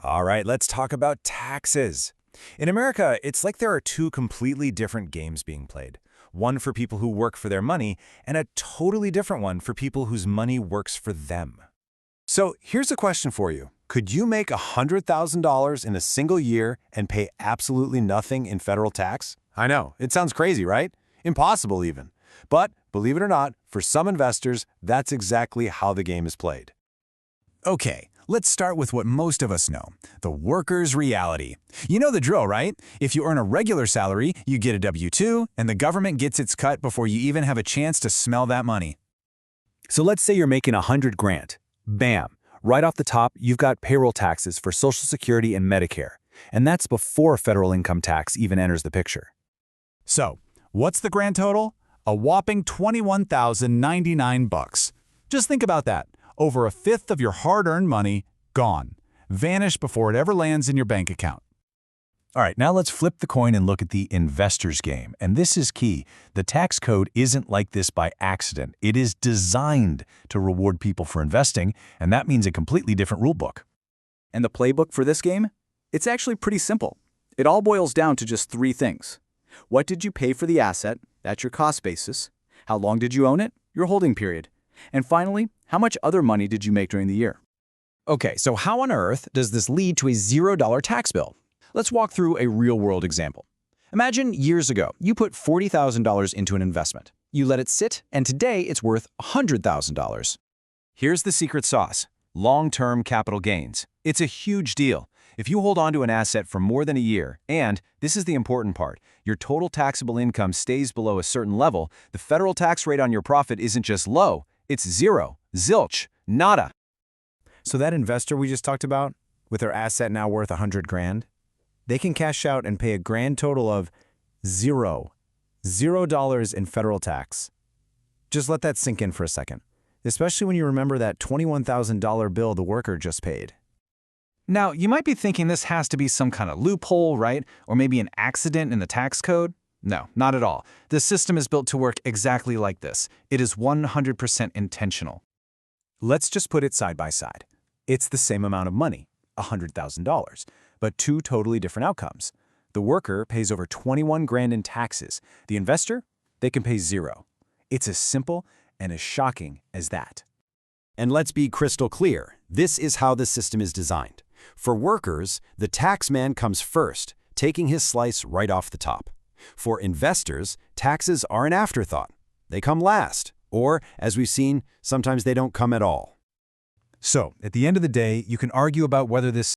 All right, let's talk about taxes. In America, it's like there are two completely different games being played. One for people who work for their money, and a totally different one for people whose money works for them. So here's a question for you. Could you make $100,000 in a single year and pay absolutely nothing in federal tax? I know, it sounds crazy, right? Impossible even. But believe it or not, for some investors, that's exactly how the game is played. Okay, let's start with what most of us know, the worker's reality. You know the drill, right? If you earn a regular salary, you get a W-2, and the government gets its cut before you even have a chance to smell that money. So let's say you're making $100,000. Bam! Right off the top, you've got payroll taxes for Social Security and Medicare. And that's before federal income tax even enters the picture. So, what's the grand total? A whopping $21,099. Just think about that. Over a fifth of your hard-earned money, gone. Vanished before it ever lands in your bank account. All right, now let's flip the coin and look at the investor's game. And this is key. The tax code isn't like this by accident. It is designed to reward people for investing, and that means a completely different rule book. And the playbook for this game? It's actually pretty simple. It all boils down to just three things. What did you pay for the asset? That's your cost basis. How long did you own it? Your holding period. And finally, how much other money did you make during the year? Okay, so how on earth does this lead to a $0 tax bill? Let's walk through a real-world example. Imagine years ago, you put $40,000 into an investment. You let it sit, and today it's worth $100,000. Here's the secret sauce: long-term capital gains. It's a huge deal. If you hold on to an asset for more than a year, and, this is the important part, your total taxable income stays below a certain level, the federal tax rate on your profit isn't just low, it's zero, zilch, nada. So that investor we just talked about, with their asset now worth $100,000, they can cash out and pay a grand total of $0 in federal tax. Just let that sink in for a second, especially when you remember that $21,000 bill the worker just paid. Now, you might be thinking this has to be some kind of loophole, right? Or maybe an accident in the tax code? No, not at all. The system is built to work exactly like this. It is 100% intentional. Let's just put it side by side. It's the same amount of money, $100,000, but two totally different outcomes. The worker pays over $21,000 in taxes. The investor, they can pay zero. It's as simple and as shocking as that. And let's be crystal clear. This is how the system is designed. For workers, the tax man comes first, taking his slice right off the top. For investors, taxes are an afterthought. They come last, or, as we've seen, sometimes they don't come at all. So, at the end of the day, you can argue about whether this